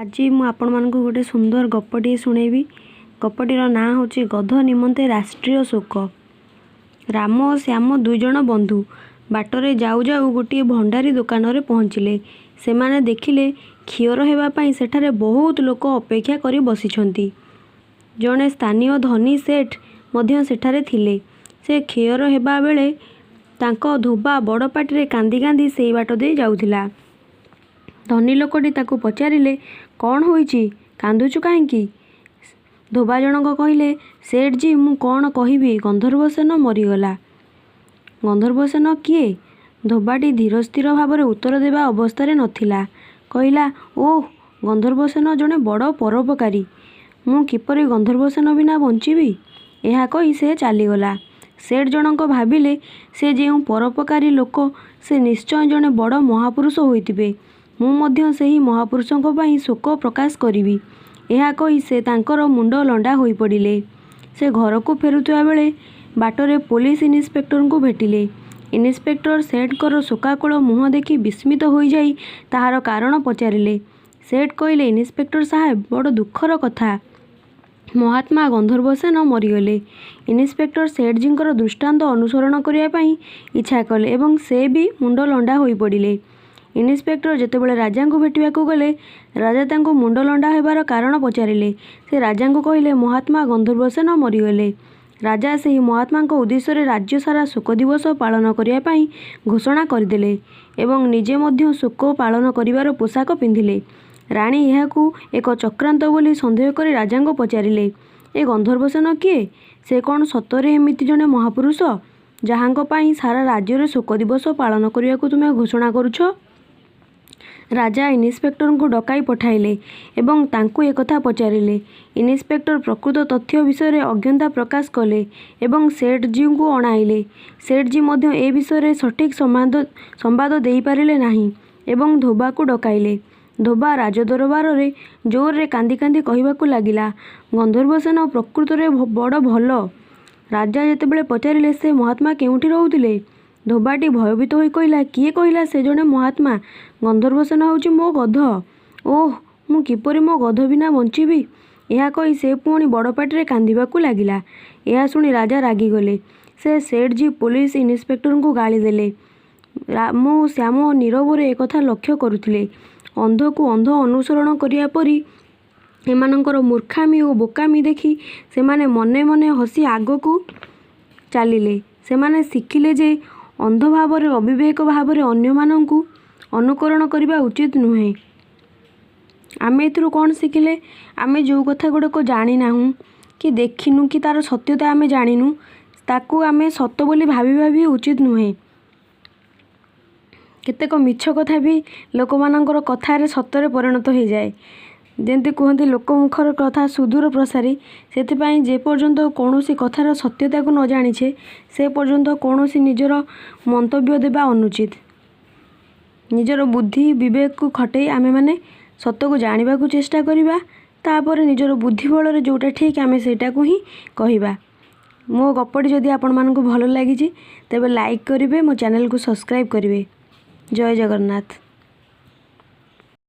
आज मु आपण मानक गोटे सुंदर गपटे शुणेबी। गपटीर ना हूँ गध निमंते राष्ट्रीय शोक। राम और श्याम दुईज बंधु बाटरे जाऊ जाऊ गोटे भंडारी दुकान रे पहुँचिले। से माने देखिले क्षीर होगापाई सेठारे बहुत लोक अपेक्षा करी बसिछंती। जड़े स्थानीय धनी सेठ मध्य सेठारे थिले। से क्षीर हेबा बेले तांको धोबा बड़ पाटिरे कांदी कांदी सेई बाट दे जाउथिला। धनी लोकटी ताकू पचारिले कौन होईची कांदुचु काहींकी। धोबा जनक कहिले सेठ जी मु कौन कहिबी गंधर्वसेन मरीगला। गंधर्वसेन किए? धोबाटी धीर स्थिर भाव में उत्तर देवा अवस्था नथिला। कहिला ओह गंधर्वसेन जड़े बड़ परोपकारी। मु किपरि गंधर्वसेन बिना बंचीबी। यह कही से चलीगला। सेठ जनक भाविले से जो परोपकारी लोक से निश्चय जड़े बड़ महापुरुष होइतिबे। मु मध्य सेही महापुरुषों पई शोक प्रकाश करिबी। यह कही से तांकर मुंड लंडा होई पड़िले। से घर को फेरुवा बेले बाटरे पुलिस इन्स्पेक्टर को भेटिले। इन्स्पेक्टर सेठकर शोकाकुल मुह देखि विस्मित हो जाई ताहार कारण पचारिले। सेठ कहिले इन्स्पेक्टर साहेब बड़ दुखर कथा, महात्मा गंधर्वसेन मरीगले। इन्स्पेक्टर सेठजींकर दृष्टांत अनुसरण करने इच्छा कले एवं से भी मुंड लंडा हो पड़िले। इन्स्पेक्टर जेतेबेले राजा को भेटिबाकू गले राजा तांको मुंड लंडा होबार कारण पचारिले। से राजा को कहिले महात्मा गंधर्वसेन मरीगले। राजा से महात्मा उद्देश्य राज्य सारा शोक दिवस पालन करने घोषणा करदेले एवं निजे मध्य शोक पालन करिवार पोशाक पिंधिले। राणी यहाकू एक चक्रांत बोली सन्देह कर राजा को पचारिले ए गंधर्वसेन किए? से कौन सतरे एमिति जने महापुरुष जहांको पाई सारा राज्य शोक दिवस पालन करने को तुम्हें घोषणा करुछ? राजा इन्स्पेक्टर को डकाई पठाइले एवं तांकु एक कथा पचारिले। इन्स्पेक्टर प्रकृत तथ्य विषय अज्ञता प्रकाश कले एवं सेठ जी को अणाइले। सेठ जी मध्य ए विषय सठिक संवाद दे पारिले नाही एवं धोबा को डकाइले। धोबा राजदरबार रे जोर रे कांदी कांदी कहवाकू लागिला गंधर्वसेन प्रकृत में बड़ भल। राजा जेतेबेले पचारिले से महात्मा केउठी रहुतिले, धोबाटी भयभीत होई कहिला किए कहिला से जने महात्मा गंधर्वसेन होउची मो गध। ओह मु किपरि मो गध बिना बंचीबी। यह कही से पुणी बड़ पाटिरे कांदिबाकू लागिला। यह शुणी राजा रागिगले। से सेठ जी पुलिस इन्स्पेक्टर को गाली देले। राम श्याम नीरव एक कथा लक्ष्य करुथिले। अंध को अंध अनुसरण करिया परी एमानंकर मूर्खामी और बोकामी देखि सेमाने मने मने हसी आगकू चलिले। सेमाने शिखिले जे अंध भाव में अविवेक भाव में अन्य मानंकु अनुकरण करने उचित नुहे। आमे एथुरु कौन शिखिले? आमे जो कथा गुड़ाक जानी नाहु कि देखिनु कि तार सत्यता आमे जानिनु ताकू आमे सत्य बोली भाविबा भी उचित नुहे। केतेक मिछ कथा भी लोक मानकर कथारे सत्य परिणत हो जाए। जेमती कहते लोक मुखर कथा सुदूर प्रसारी। से जे पर्यंत कौन कथार सत्यता को न जानिछे से पर्यंत कौन निजर मंतव्य देवा अनुचित। निजर बुद्धि विवेक को खटई आमे माने सत्य को जानिबा को चेष्टा करिबा। तापर निजर बुद्धि बल जोटा ठीक आमे सेटा को ही कहिबा। मो गपटी जदि आपण मानकु भल लागिछि तेबे लाइक करिवे, मो चैनल को सब्सक्राइब करिवे। जय जगन्नाथ।